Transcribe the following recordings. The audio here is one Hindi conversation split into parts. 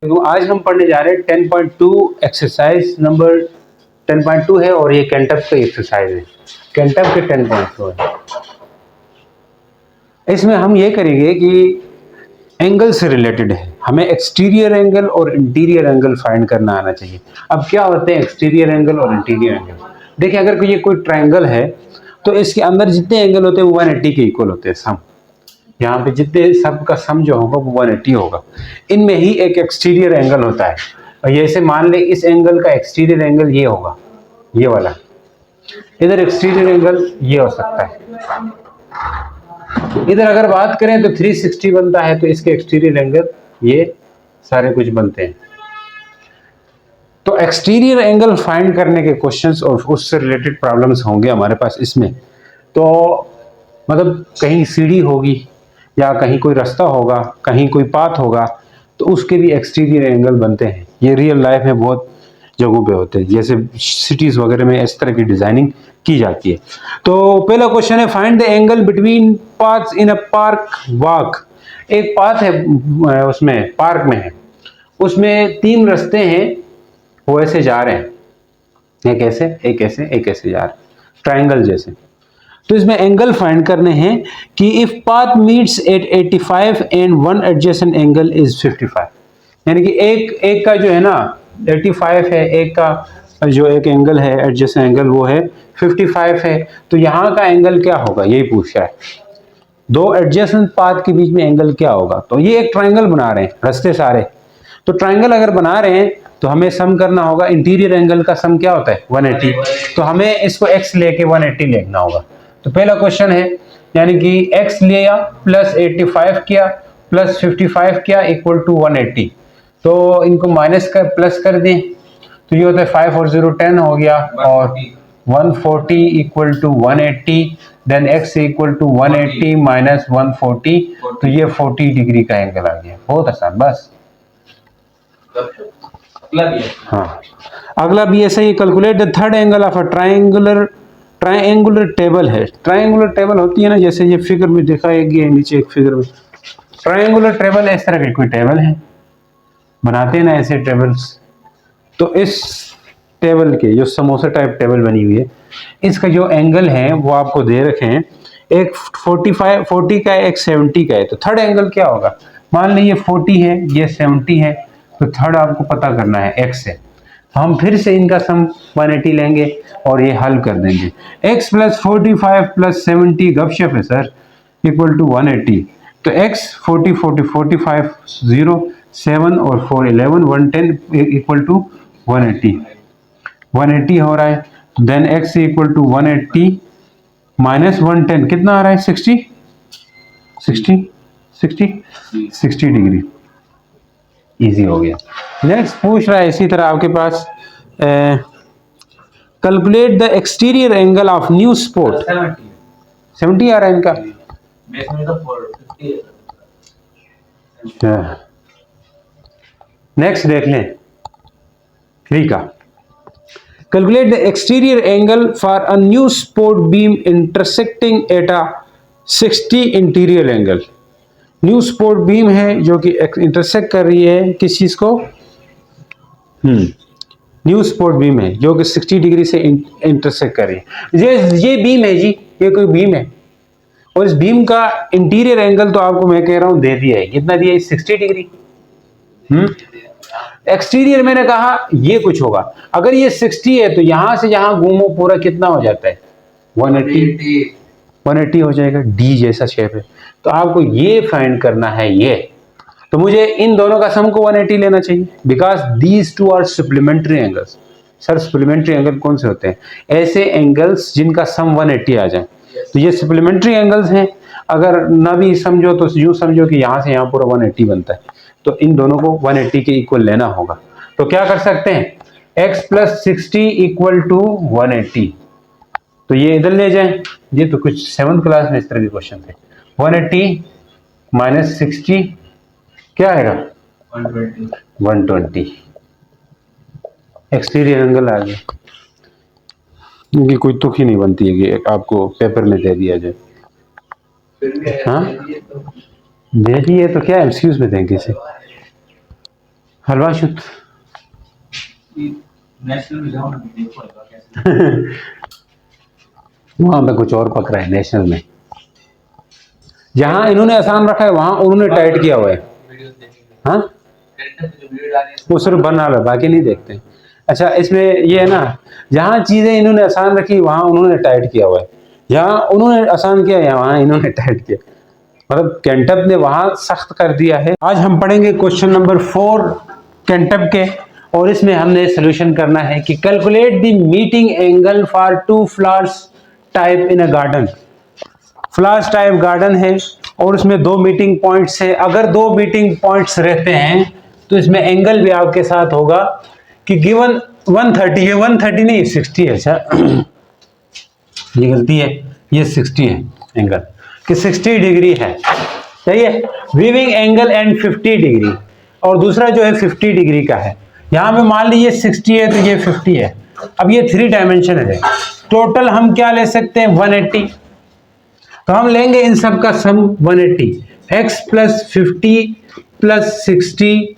तो आज हम पढ़ने जा रहे हैं 10.2 एक्सरसाइज नंबर 10.2 है और ये कैंटअप का एक्सरसाइज है। कैंटअप के 10.2 है। इसमें हम ये करेंगे कि एंगल से रिलेटेड है, हमें एक्सटीरियर एंगल और इंटीरियर एंगल फाइंड करना आना चाहिए। अब क्या होते हैं एक्सटीरियर एंगल और इंटीरियर एंगल? देखिए, अगर ये कोई ट्रायंगल है तो इसके अंदर जितने एंगल होते हैं वो 180 के इक्वल होते हैं, सम। यहाँ पे जितने सब का सम जो होगा वो 180 होगा। इनमें ही एक एक्सटीरियर एंगल होता है और जैसे मान ले इस एंगल का एक्सटीरियर एंगल ये होगा, ये वाला। इधर एक्सटीरियर एंगल ये हो सकता है। इधर अगर बात करें तो 360 बनता है, तो इसके एक्सटीरियर एंगल ये सारे कुछ बनते हैं। तो एक्सटीरियर एंगल फाइंड करने के क्वेश्चंस और उससे रिलेटेड प्रॉब्लम्स होंगे हमारे पास इसमें। तो मतलब कहीं सीढ़ी होगी या कहीं कोई रास्ता होगा, कहीं कोई पाथ होगा, तो उसके भी एक्सटीरियर एंगल बनते हैं। ये रियल लाइफ में बहुत जगहों पे होते हैं, जैसे सिटीज वगैरह में इस तरह की डिजाइनिंग की जाती है। तो पहला क्वेश्चन है, find the angle between paths in a park walk. एक पाथ है, उसमें पार्क में है, उसमें 3 रास्ते हैं, वो ऐसे जा रहे हैं, एक ऐसे एक ऐसे एक ऐसे जा रहे हैं, ट्राइंगल जैसे। तो इसमें एंगल फाइंड करने हैं कि if path meets eight 85 and one adjacent angle is 55, यानी कि एक का जो है ना 85 है, एक का जो एक एंगल है एडजेसेंट एंगल वो है 55 है, तो यहाँ का एंगल क्या होगा यही पूछ रहा है। दो एडजेसेंट पाथ के बीच में एंगल क्या होगा? तो ये एक ट्राइंगल बना रहे हैं रास्ते सारे। तो ट्राइंगल अगर बना रहे हैं तो हमें सम करना होगा, इंटीरियर एंगल का सम क्या होता है 180, तो हमें इसको x लेके 180 लिखना होगा। तो पहला क्वेश्चन है, यानी कि x लिया प्लस 85 किया प्लस 55 किया इक्वल टू 180, तो इनको माइनस कर प्लस कर दें तो ये होता है 5 और 0 10 हो गया, और 140 equal to 180, then x equal to 180 minus 140, तो ये 40 डिग्री का एंगल आ गया। बहुत आसान, बस। हाँ, अगला भी ऐसा ही, calculate the third angle of a triangular table है। ट्रायंगुलर टेबल होती है ना, जैसे ये फिगर में दिखाएगी नीचे एक फिगर में, ट्रायंगुलर टेबल इस तरह की कोई टेबल है, बनाते हैं ना ऐसे टेबल्स। तो इस टेबल के जो समोसा टाइप टेबल बनी हुई है, इसका जो एंगल है वो आपको दे रखे हैं, एक 40 का है, एक 70 का है। तो थर्ड एंगल क्या होगा? मान लीजिए 40 है, ये 70 है, तो थर्ड आपको पता करना है x से। हम फिर से इनका सम 180 लेंगे और ये हल कर देंगे। x प्लस 45 प्लस 70 गपशप है सर, इक्वल टू 180। तो x 40 40 45 0 7 और 4 11 110 इक्वल टू 180 180 हो रहा है। Then x equal to 180 minus 110 कितना आ रहा है 60 60 60 60 डिग्री। इजी हो गया। नेक्स्ट पूछ रहा है इसी तरह आपके पास, calculate the exterior angle of new support. 70 आ रहा है इनका। नेक्स्ट देख लें 3 का, calculate the exterior angle for a new support beam intersecting at a 60 interior angle. New support beam है जो कि इंटरसेक्ट कर रही है किस चीज को? न्यू स्पोर्ट बीम है जो कि 60 डिग्री से इंटरसेक्ट कर रही है। ये बीम है जी, ये कोई बीम है, और इस बीम का इंटीरियर एंगल तो आपको मैं कह रहा हूं दे दिया है, कितना दिया है 60 डिग्री। एक्सटीरियर मैंने कहा ये कुछ होगा, अगर ये 60 है तो यहां से यहां घूमो पूरा कितना हो जाता है 180 हो जाएगा, डी जैसा शेप है। तो आपको ये फाइंड करना है ये, तो मुझे इन दोनों का सम को 180 लेना चाहिए, because these two are supplementary angles. Sir supplementary angle कौन से होते हैं? ऐसे एंगल्स जिनका सम 180 आ जाए, तो ये सप्लीमेंट्री एंगल्स हैं। अगर ना भी समझो तो यूं समझो कि यहां से यहां पूरा 180 बनता है, तो इन दोनों को 180 के इक्वल लेना होगा। तो क्या कर सकते हैं, x प्लस 60 इक्वल टू 180, तो ये इधर ले जाएं। ये तो कुछ 7th क्लास में इस तरह के क्वेश्चन थे। 180 माइनस 60 क्या आएगा 120। एक्सटीरियर एंगल आ गया। इनकी कोई तुक ही नहीं बनती है कि आपको पेपर में दे दिया जाए। हाँ दे दिए तो क्या एमसीक्यूज में देंगे इसे। हलवा शुद्ध नेशनल में जाओ ना देखो हलवा कैसे वहां पे कुछ और पक रहा है नेशनल में। जहां इन्होंने आसान रखा है वहां उन्होंने टाइट किया हुआ है। वीडियो देखेंगे। हाँ, जो वीडियो डाली है वो सिर्फ बना लो, बाकी नहीं देखते। अच्छा, इसमें ये है ना, जहां चीजें इन्होंने आसान रखी वहां उन्होंने टाइट किया हुआ है, जहां उन्होंने आसान किया है वहां इन्होंने टाइट किया। मतलब केंटप ने वहां सख्त कर दिया है। आज हम पढ़ेंगे क्वेश्चन नंबर 4 केंटप के, और इसमें हमने सोल्यूशन करना है कि calculate the meeting angle for 2 flowers type in a garden. Flowers type garden है और उसमें 2 मीटिंग पॉइंट्स है। अगर 2 मीटिंग पॉइंट्स रहते हैं तो इसमें एंगल भी आपके साथ होगा कि गिवन 130 है, 130 नहीं 60 है। अच्छा ये गलती है, ये 60 है एंगल, कि 60 डिग्री है, सही है। वीविंग एंगल एंड 50 डिग्री, और दूसरा जो है 50 डिग्री का है। यहां पे मान लीजिए 60 है तो ये 50 है। अब ये 3 डायमेंशन है, टोटल हम क्या ले सकते हैं 180। तो हम लेंगे इन सब का sum 180, x plus 50 plus 60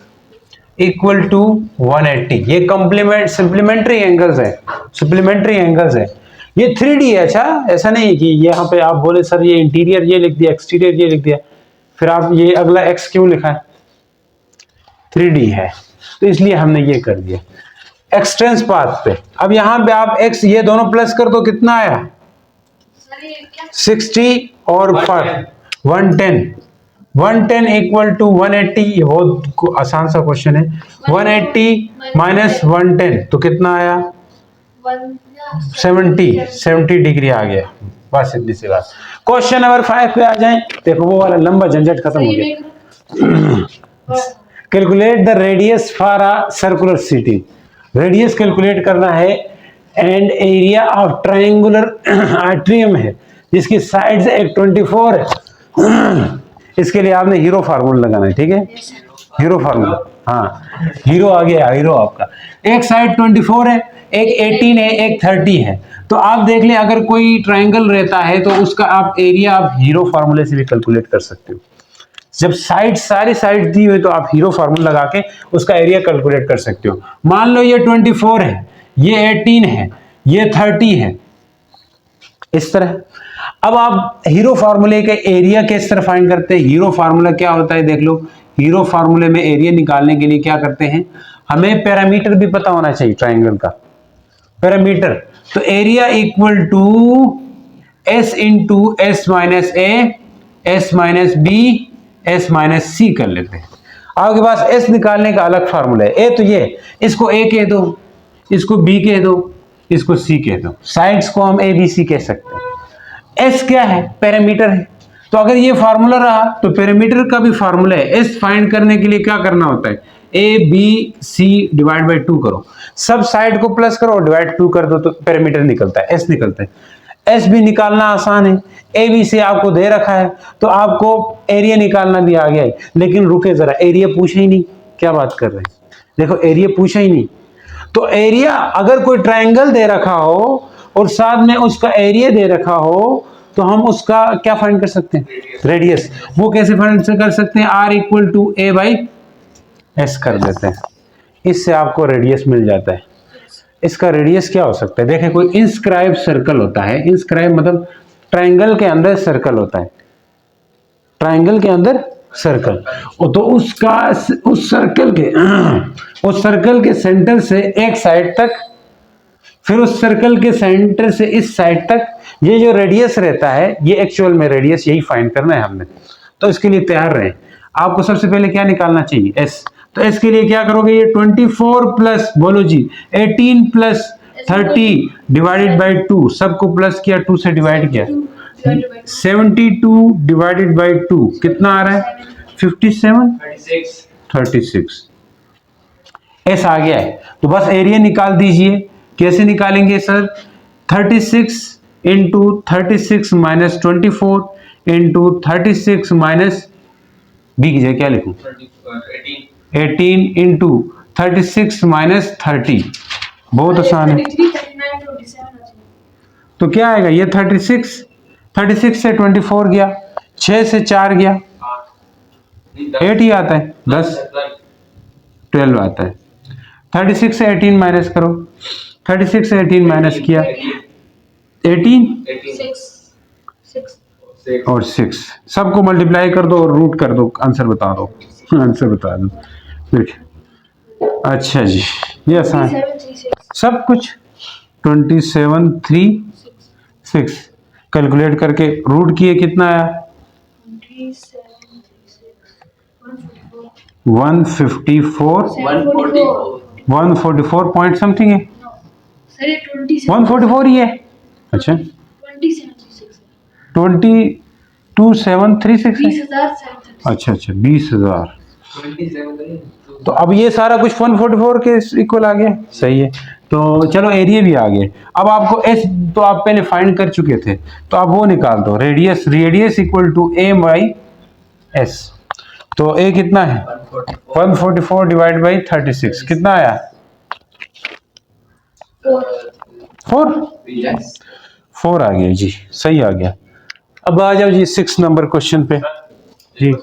equal to 180। ये कॉम्प्लीमेंट सप्लीमेंट्री एंगल्स है, सप्लीमेंट्री एंगल्स है। ये 3D है। अच्छा, ऐसा नहीं कि यहाँ पे आप बोले सर ये इंटीरियर ये लिख दिया, एक्सटीरियर ये लिख दिया, फिर आप ये अगला x क्यों लिखा है, 3D है तो इसलिए हमने ये कर दिया एक्सटेंस पाथ पे। अब यहाँ पे आप x ये दोनों प्लस कर दो, कितना आया 60 और 110, 110 इक्वल टू 180। ये बहुत आसान सा क्वेश्चन है। 180 माइनस 110 तो कितना आया 70 डिग्री आ गया। बस इतनी सी बात। क्वेश्चन नंबर 5 पे आ जाएं। देखो वो वाला लंबा झंझट खत्म हो गया। Calculate the radius for a circular city. Radius calculate करना है and area of triangular atrium है जिसकी साइड्स एक 24 है। इसके लिए आपने हीरो फार्मूला लगाना है, ठीक है, हीरो फार्मूला। हाँ, हीरो आ गया, हीरो आपका। एक साइड 24 है, एक 18 है, एक 30 है। तो आप देख लें अगर कोई ट्रायंगल रहता है तो उसका आप एरिया आप हीरो फार्मूले से भी कैलकुलेट कर सकते हो। जब साइड सारी साइड दी हुई तो आप हीरो फार्मूला लगा के उसका एरिया कैलकुलेट कर सकते हो। मान लो ये 24 है, ये 18 है, ये 30 है, इस तरह। अब आप हीरो फार्मूले के एरिया किस तरह फाइंड करते हैं। हीरो फार्मूला क्या होता है देख लो। हीरो फार्मूले में एरिया निकालने के लिए क्या करते हैं, हमें पैरामीटर भी पता होना चाहिए ट्रायंगल का, पैरामीटर। तो area equal to S into S minus A, S minus B, S minus C कर लेते हैं। आपके पास एस निकालने का अलग फार्मूला है। ए तो ये, इसको ए कह दो, इसको बी कह दो, इसको सी कह दो। साइड्स को हम ए बी सी कह सकते हैं। एस क्या है, पैरामीटर है। तो अगर ये फार्मूला रहा तो पैरामीटर का भी फार्मूला है। एस फाइंड करने के लिए क्या करना होता है, A B C divide by 2 करो, सब साइड को प्लस करो और डिवाइड 2 कर दो तो पैरामीटर निकलता है, एस निकलता है। एस भी निकालना आसान है। ए बी सी आपको दे रखा है तो आपको एरिया निकालना भी आ गया है। लेकिन रुके जरा, एरिया पूछा ही नहीं, क्या बात कर रहे हैं, देखो एरिया पूछा ही नहीं। तो एरिया अगर कोई ट्रायंगल दे रखा हो और साथ में उसका एरिया दे रखा हो तो हम उसका क्या फाइंड कर सकते हैं, रेडियस। वो कैसे फाइंड कर सकते हैं, R equal to A by S कर देते हैं, इससे आपको रेडियस मिल जाता है। इसका रेडियस क्या हो सकता है, देखें कोई इंस्क्राइब सर्कल होता है, इंस्क्राइब मतलब ट्रायंगल के अंदर सर्कल होता है, ट्रायंगल के अंदर सर्कल, तो उसका उस सर्कल के सेंटर से एक साइड तक, फिर उस सर्कल के सेंटर से इस साइड तक, ये जो रेडियस रहता है ये एक्चुअल में रेडियस यही फाइंड करना है हमने। तो इसके लिए तैयार रहें। आपको सबसे पहले क्या निकालना चाहिए, एस। तो एस के लिए क्या करोगे, ये 24 प्लस बोलो जी 18 प्लस 30 डिवाइडेड बाई 2, सबको प्लस किया 2 से डिवाइड किया, 72 डिवाइडेड बाई 2 कितना आ रहा है 57, 36। एस आ गया है तो बस एरिया निकाल दीजिए। कैसे निकालेंगे sir, 36 into 36 minus 24 into 36 minus B की जगह क्या लिखूं, 18 इंटू 36 माइनस 30। बहुत आसान है। तो क्या आएगा, ये 36 से 24 गया, 6 से 4 गया, 8 ही आता है, 10। 12 आता है। 36 से 18 माइनस करो, 36 से 18 माइनस किया 18 और 6, सबको मल्टीप्लाई कर दो और रूट कर दो, आंसर बता दो, आंसर बता दो। देखिए अच्छा जी, ये आसान है सब कुछ। 27 3 6 कैलकुलेट करके रूट किए कितना आया 154 144 पॉइंट समथिंग है, 144 ही है। अच्छा 22736 है। अच्छा 20,000। तो अब ये सारा कुछ 144 के इक्वल आ गया, सही है। तो चलो एरिया भी आ गए। अब आपको एस तो आप पहले फाइंड कर चुके थे, तो आप वो निकाल दो, radius equal to A by S. तो ए कितना है 144 डिवाइड बाई 36 कितना आया 4 आ गया जी, सही आ गया। अब आ जाओ जी 6 नंबर क्वेश्चन पे जी।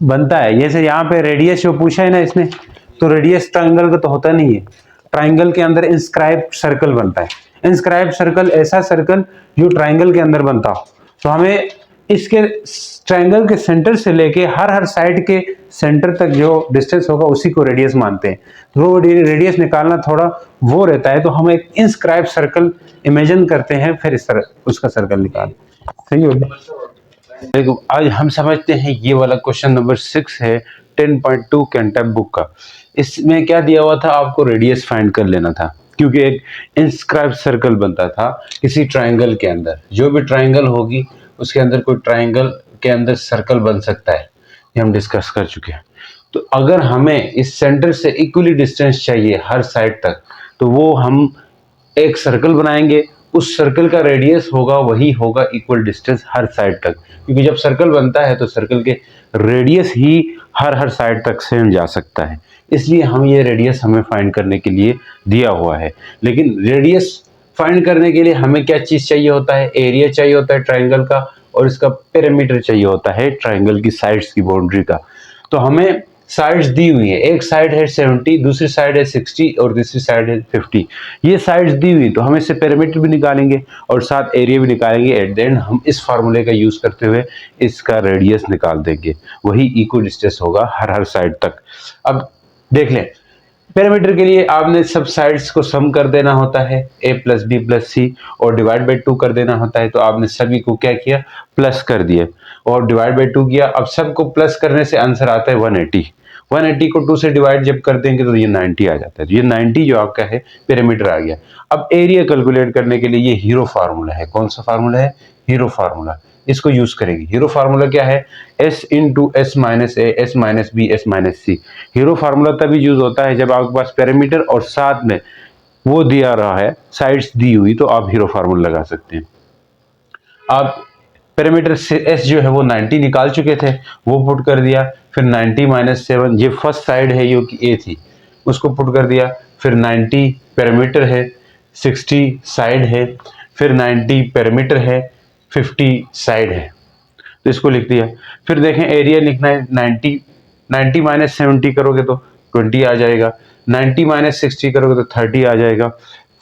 बनता है जैसे यहाँ पे रेडियस जो पूछा है ना इसने, तो रेडियस ट्रायंगल का तो होता नहीं है, ट्रायंगल के अंदर इंस्क्राइब सर्कल बनता है। इंस्क्राइब सर्कल ऐसा सर्कल जो ट्रायंगल के अंदर बनता हो। तो हमें इसके ट्रायंगल के सेंटर से लेके हर साइड के सेंटर तक जो डिस्टेंस होगा उसी को रेडियस मानते हैं। तो वो रेडियस निकालना थोड़ा वो रहता है, तो हम एक इंस्क्राइब सर्कल इमेजिन करते हैं, फिर इस तरह उसका सर्कल निकाल। सही हो गया। देखो आज हम समझते हैं ये वाला क्वेश्चन नंबर 6 है 10.2 कैंटअप बुक का। इसमें क्या दिया हुआ था, आपको रेडियस फाइंड कर लेना था, क्योंकि एक इंस्क्राइब सर्कल बनता था किसी ट्रायंगल के अंदर। जो भी ट्रायंगल होगी उसके अंदर कोई ट्रायंगल के अंदर सर्कल बन सकता है, ये हम डिस्कस कर चुके हैं। तो अगर हमें इस सेंटर से इक्वली डिस्टेंस चाहिए हर साइड तक, तो वो हम एक सर्कल बनाएंगे, उस सर्कल का रेडियस होगा वही होगा इक्वल डिस्टेंस हर साइड तक, क्योंकि जब सर्कल बनता है तो सर्कल के रेडियस ही हर साइड तक सेम जा सकता है। इसलिए हम ये रेडियस हमें फाइंड करने के लिए दिया हुआ है। लेकिन रेडियस फाइंड करने के लिए हमें क्या चीज चाहिए होता है, एरिया चाहिए होता है ट्राइंगल का, और इसका पेरीमीटर चाहिए होता है ट्राइंगल की साइड्स की बाउंड्री का। तो हमें साइड्स दी हुई है, एक साइड है 70, दूसरी साइड है 60 और तीसरी साइड है 50। ये साइड्स दी हुई, तो हम इससे पेरीमीटर भी निकालेंगे और साथ एरिया भी निकालेंगे। एट द एंड हम इस फार्मूले का यूज करते हुए इसका रेडियस निकाल देंगे, वही इक्वल डिस्टेंस होगा हर साइड तक। अब देख लें, पेरीमीटर के लिए आपने सब साइड्स को सम कर देना होता है, a प्लस बी प्लस सी, और डिवाइड बाई 2 कर देना होता है। तो आपने सभी को क्या किया, प्लस कर दिया और डिवाइड बाई 2 किया। अब सबको प्लस करने से आंसर आता है 180। 180 को 2 से डिवाइड जब कर देंगे तो ये 90 आ जाता है। तो ये 90 जो आपका है पेरीमीटर आ गया। अब एरिया कैलकुलेट करने के लिए ये हीरो फार्मूला है। कौन सा फार्मूला है, हीरो फार्मूला, इसको यूज करेंगे। हीरो फार्मूला क्या है, s into S minus A S minus B S minus C. Hero formula तभी यूज होता है जब आपके पास पेरीमीटर और साथ में वो दिया रहा है, साइड्स दी हुई, तो आप हीरो फार्मूला लगा सकते हैं। आप पेरीमीटर से एस जो है वो 90 निकाल चुके थे, वो पुट कर दिया। फिर 90 माइनस 7, ये फर्स्ट साइड है जो कि ए थी, उसको पुट कर दिया। फिर 90 पेरीमीटर है, 60 साइड है, फिर 90 पेरीमीटर है, 50 साइड है, तो इसको लिख दिया। फिर देखें एरिया लिखना है, 90 माइनस 70 करोगे तो 20 आ जाएगा, 90 माइनस 60 करोगे तो 30 आ जाएगा,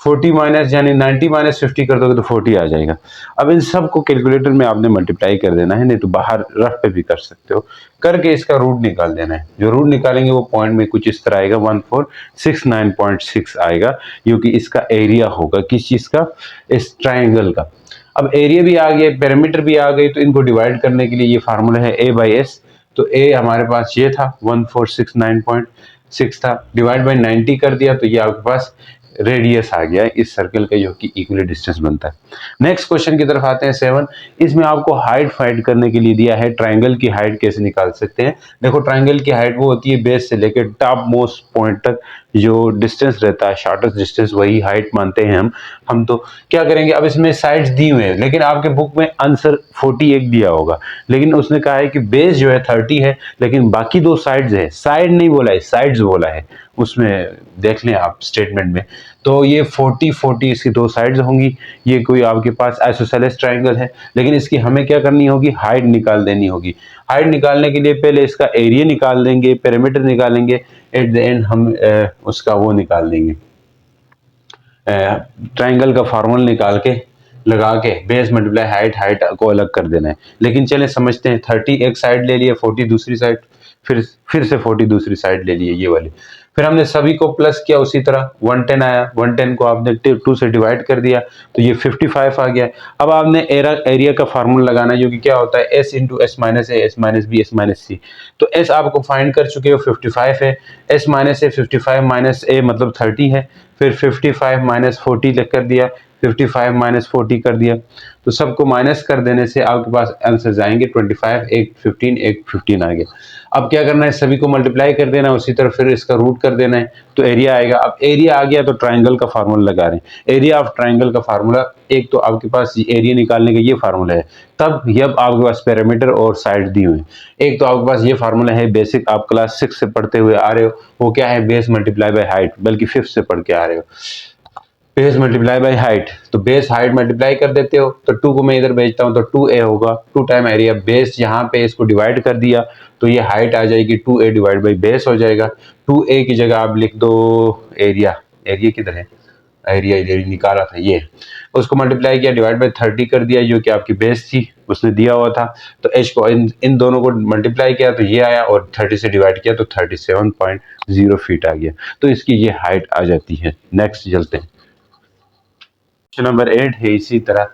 40 माइनस यानी 90 माइनस 50 कर दोगे तो 40 आ जाएगा। अब इन सब को कैलकुलेटर में आपने मल्टीप्लाई कर देना है, नहीं तो बाहर रफ पे भी कर सकते हो, करके इसका रूट निकाल देना है। जो रूट निकालेंगे वो पॉइंट में कुछ इस तरह आएगा, 1469.6 आएगा, क्योंकि इसका एरिया होगा किस चीज का, इस ट्राइंगल का। अब एरिया भी आ गया, पेरीमीटर भी आ गई, तो इनको डिवाइड करने के लिए ये फार्मूला है a बाई एस। तो a हमारे पास ये था 1469.6 था, डिवाइड बाई 90 कर दिया, तो ये आपके पास रेडियस आ गया इस सर्कल का, जो कि इक्वली डिस्टेंस बनता है। नेक्स्ट क्वेश्चन की तरफ आते हैं 7। इसमें आपको हाइट फाइंड करने के लिए दिया है, ट्राइंगल की हाइट कैसे निकाल सकते हैं। देखो ट्राइंगल की हाइट वो होती है बेस से लेकर टॉप मोस्ट पॉइंट तक जो डिस्टेंस रहता है, शॉर्टेस्ट डिस्टेंस, वही हाइट मानते हैं हम तो क्या करेंगे, अब इसमें साइड्स दी हुए हैं, लेकिन आपके बुक में आंसर 41 दिया होगा, लेकिन उसने कहा है कि बेस जो है 30 है, लेकिन बाकी दो साइड्स है, साइड नहीं बोला है, साइड्स बोला है, उसमें देख लें आप स्टेटमेंट में। तो ये 40-40 इसकी दो साइड्स होंगी। ये कोई आपके पास आइसोसेलेस ट्राइंगल है, लेकिन इसकी हमें क्या करनी होगी, हाइट निकाल देनी होगी। हाइट निकालने के लिए पहले इसका एरिया निकाल देंगे, पेरीमीटर निकालेंगे, एट द एंड हम उसका वो निकाल देंगे, ट्राइंगल का फार्मूला निकाल के लगा के बेस मल्टीप्लाई हाइट, हाइट को अलग कर देना है। लेकिन चलें समझते हैं। 30 एक साइड ले लिया, 40 दूसरी साइड, फिर से 40 दूसरी साइड ले लिए, ये वाली। फिर हमने सभी को प्लस किया, उसी तरह 110 आया, 110 को आपने 2 से डिवाइड कर दिया तो ये 55 आ गया। अब आपने एरिया का फार्मूला लगाना है, जो कि क्या होता है, S into S minus A, S minus B, S minus C. तो एस आपको फाइंड कर चुके हो, 55 है। S minus A 55 minus A मतलब 30 है। फिर 55 माइनस 40 कर दिया, 55 माइनस 40 कर दिया। तो सबको माइनस कर देने से आपके पास आंसर आएंगे 25, एक 15, एक 15 आ गया। अब क्या करना है, सभी को मल्टीप्लाई कर देना है, उसी तरह फिर इसका रूट कर देना है तो एरिया आएगा। अब एरिया आ गया तो ट्राइंगल का फार्मूला लगा रहे हैं। एरिया ऑफ ट्राइंगल का फार्मूला, एक तो आपके पास एरिया निकालने का ये फार्मूला है, तब अब आपके पास पैरामीटर और साइड दी हुई। एक तो आपके पास ये फार्मूला है बेसिक, आप क्लास 6 से पढ़ते हुए आ रहे हो, वो क्या है, बेस मल्टीप्लाई बाय हाइट, बल्कि 5th से पढ़ के आ रहे हो। बेस मल्टीप्लाई बाय हाइट, तो बेस हाइट मल्टीप्लाई कर देते हो, तो 2 को मैं इधर भेजता हूं तो 2a होगा, 2 टाइम एरिया। बेस यहाँ पे इसको डिवाइड कर दिया तो ये हाइट आ जाएगी 2a डिवाइड बाई बेस हो जाएगा। 2a की जगह आप लिख दो एरिया, एरिया किधर है, एरिया निकाला था ये, उसको मल्टीप्लाई किया, डिवाइड बाई 30 कर दिया, जो कि आपकी बेस थी उसने दिया हुआ था। तो h को इन दोनों को मल्टीप्लाई किया तो ये आया, और 30 से डिवाइड किया तो 37.0 फीट आ गया। तो इसकी ये हाइट आ जाती है। नेक्स्ट चलते हैं, नंबर 8 है इसी तरह।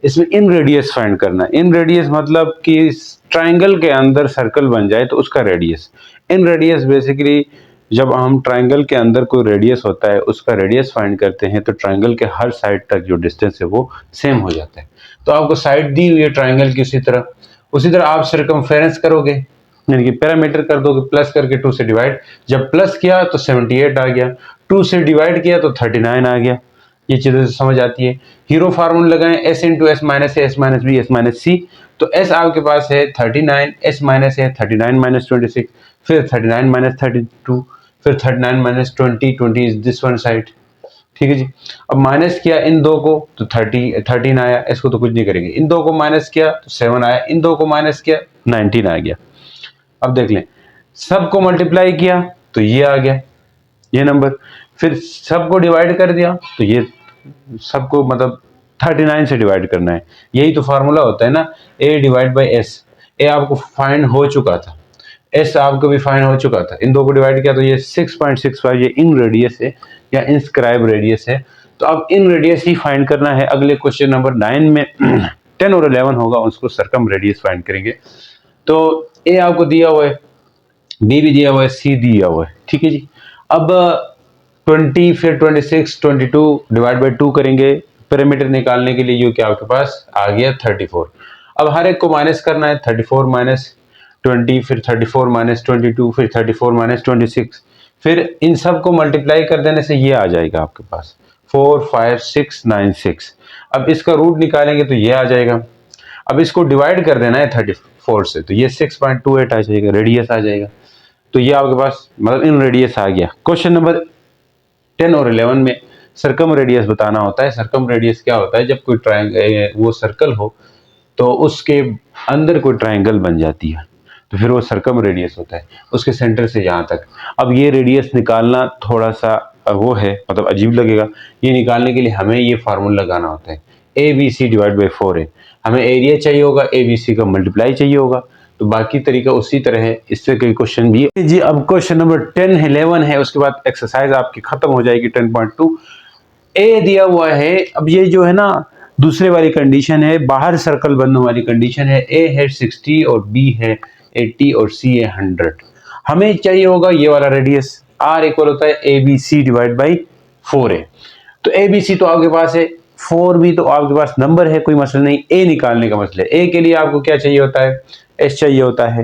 इसमें इन रेडियस फाइंड करना है। इन रेडियस मतलब कि ट्राइंगल के अंदर सर्कल बन जाए तो उसका रेडियस। इन रेडियस बेसिकली जब हम ट्राइंगल के अंदर कोई रेडियस होता है उसका रेडियस फाइंड करते हैं तो ट्राइंगल के हर साइड तक जो डिस्टेंस है वो सेम हो जाता है। तो आपको साइड दी हुई है ट्राइंगल की, उसी तरह आप सर्कमफेरेंस करोगे, यानी कि पैरामीटर कर दोगे, प्लस करके 2 से डिवाइड। जब प्लस किया तो 78 आ गया, 2 से डिवाइड किया तो 39 आ गया। ये चीजें समझ आती है। हीरो फार्मूला लगाएं, S into S minus A, S minus B, S minus C. तो एस आपके पास है 39, एस माइनस है 39 माइनस 26, फिर 39 माइनस 32, फिर 39 minus 20, 20 is this one side. ठीक है जी। अब माइनस किया इन दो को तो 13 आया, इसको तो कुछ नहीं करेंगे। इन दो को माइनस किया तो 7 आया, इन दो को माइनस किया 19 आ गया। अब देख लें, सबको मल्टीप्लाई किया तो ये आ गया ये नंबर, फिर सबको डिवाइड कर दिया तो ये सबको मतलब 39 से डिवाइड करना है। यही तो फार्मूला होता है ना, a डिवाइड बाई एस। ए आपको फाइंड हो चुका था, एस आपको भी फाइंड हो चुका था, इन दो को डिवाइड किया तो ये 6.65 ये इन रेडियस है या इंस्क्राइब रेडियस है। तो अब इन रेडियस ही फाइंड करना है। अगले क्वेश्चन नंबर 9 में 10 और 11 होगा, उसको सर्कम रेडियस फाइंड करेंगे। तो ए आपको दिया हुआ है, बी भी दिया हुआ है, सी दिया हुआ है। ठीक है जी। अब 20 फिर 26, 22 डिवाइड बाई 2 करेंगे पैरामीटर निकालने के लिए, जो कि आपके पास आ गया 34। अब हर एक को माइनस करना है, 34 माइनस 20, फिर 34 माइनस 22, फिर 34 माइनस 26, फिर इन सब को मल्टीप्लाई कर देने से ये आ जाएगा आपके पास 45696। अब इसका रूट निकालेंगे तो ये आ जाएगा। अब इसको डिवाइड कर देना है 34 से, तो ये 6.28 आ जाएगा, रेडियस आ जाएगा। तो ये आपके पास मतलब इन रेडियस आ गया। क्वेश्चन नंबर 10 और 11 में सर्कम रेडियस बताना होता है। सर्कम रेडियस क्या होता है, जब कोई ट्राइंगल वो सर्कल हो तो उसके अंदर कोई ट्राइंगल बन जाती है तो फिर वो सर्कम रेडियस होता है, उसके सेंटर से यहाँ तक। अब ये रेडियस निकालना थोड़ा सा वो है, मतलब अजीब लगेगा। ये निकालने के लिए हमें ये फार्मूला लगाना होता है, A B C divide by 4 है। हमें एरिया चाहिए होगा, ए बी सी का मल्टीप्लाई चाहिए होगा, तो बाकी तरीका उसी तरह है। इससे कई क्वेश्चन भी है जी। अब क्वेश्चन नंबर 10 है, 11 है, उसके बाद एक्सरसाइज आपकी खत्म हो जाएगी 10.2। ए दिया हुआ है। अब ये जो है ना दूसरे वाली कंडीशन है, बाहर सर्कल बनने वाली कंडीशन है। ए है 60 और बी है 80 और सी है 100। हमें चाहिए होगा ये वाला रेडियस, आर इक्वल होता है A B C divide by 4 है। तो ए बी सी तो आपके पास है, 4 भी तो आपके पास नंबर है, कोई मसला नहीं। ए निकालने का मसला है। ए के लिए आपको क्या चाहिए होता है, एस चाहिए होता है।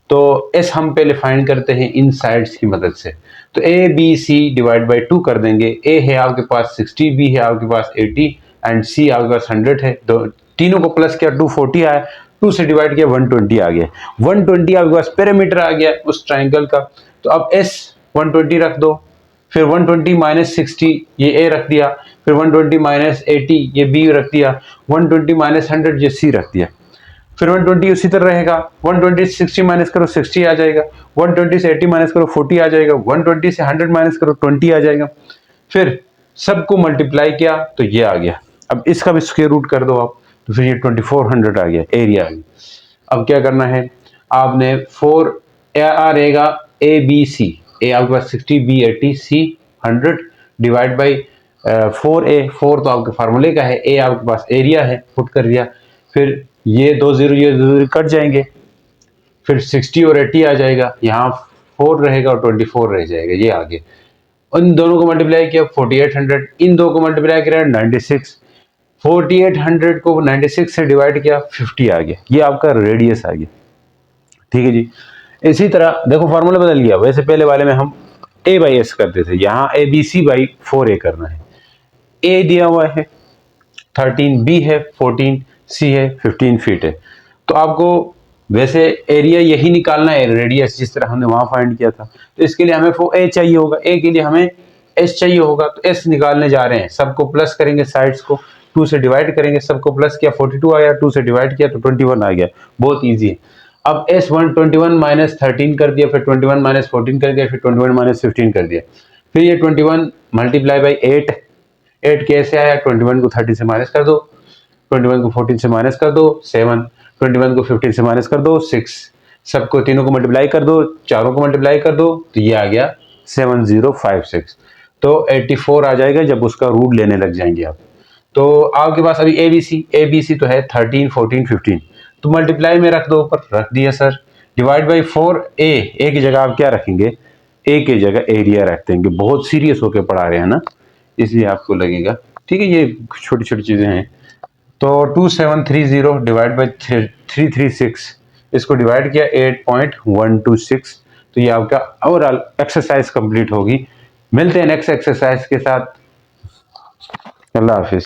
तो एस हम पहले फाइंड करते हैं इन साइड्स की मदद से। तो A B C divide by 2 कर देंगे। ए है आपके पास 60, बी है आपके पास 80 एंड सी आपके पास 100 है। तो तीनों को प्लस किया 240 आया, 2 से डिवाइड किया 120 आ गया। 120 आपके पास पैरामीटर आ गया उस ट्राइंगल का। तो अब एस 120 रख दो, फिर 120 माइनस 60 ये ए रख दिया, फिर 120 माइनस 80 ये बी रख दिया, 120 माइनस 100 ये सी रख दिया। फिर 120 उसी तरह रहेगा, 120 से 60 माइनस करो 60 आ जाएगा, 120 से 80 माइनस करो 40 आ जाएगा, 120 से 100 माइनस करो 20 आ जाएगा। फिर सबको मल्टीप्लाई किया तो ये आ गया। अब इसका भी स्क्वायर रूट कर दो आप, तो फिर ये 2400 आ गया, एरिया आ गया। अब क्या करना है, आपने 4 आ रहेगा ए बी सी, ए आपके पास 60, B 80, C 100 divide by 4a, 4 तो आपके फार्मूले का है, ए आपके पास एरिया है, पुट कर दिया। फिर ये 2 0 ये 2 0 कट जाएंगे, फिर 60 और 80 आ जाएगा, यहाँ 4 रहेगा और 24 रह जाएगा, ये आगे। इन दोनों को मल्टीप्लाई किया 4800, इन दो को मल्टीप्लाई किया 96, 4800 को 96 से डिवाइड किया 50 आ गया, ये आपका रेडियस आ गया। ठीक है जी। इसी तरह देखो फार्मूला बदल गया, वैसे पहले वाले में हम a बाई एस करते थे, यहाँ ए बी सी बाई 4a करना है। a दिया हुआ है 13, b है 14, c है 15 फीट है। तो आपको वैसे एरिया यही निकालना है, रेडियस जिस तरह हमने वहां फाइंड किया था। तो इसके लिए हमें a चाहिए होगा, a के लिए हमें s चाहिए होगा, तो s निकालने जा रहे हैं। सबको प्लस करेंगे, साइड्स को 2 से डिवाइड करेंगे, सबको प्लस किया 42 आया, 2 से डिवाइड किया तो 21 आ गया, बहुत ईजी है। अब S1 21 माइनस 13 कर दिया, फिर 21 माइनस 14 कर दिया, फिर 21 माइनस 15 कर दिया, फिर ये 21 मल्टीप्लाई बाई 8, 8 कैसे आया, 21 को 30 से माइनस कर दो, 21 को 14 से माइनस कर दो 7, 21 को 15 से माइनस कर दो 6, सबको तीनों को मल्टीप्लाई कर दो, चारों को मल्टीप्लाई कर दो, तो ये आ गया 7056। तो 84 आ जाएगा जब उसका रूट लेने लग जाएंगे आप। तो आपके पास अभी ABC तो है 13, 14, 15, तो मल्टीप्लाई में रख दो, ऊपर रख दिया sir. Divide by 4a, a की जगह आप क्या रखेंगे, a की जगह एरिया रख देंगे। बहुत सीरियस होके पढ़ा रहे हैं ना, इसलिए आपको लगेगा। ठीक है, ये छोटी छोटी चीजें हैं। तो 2730 डिवाइड बाई 336, इसको डिवाइड किया 8.126, तो ये आपका ओवरऑल एक्सरसाइज कंप्लीट होगी। मिलते हैं नेक्स्ट एक्सरसाइज के साथ। अल्लाह हाफिज।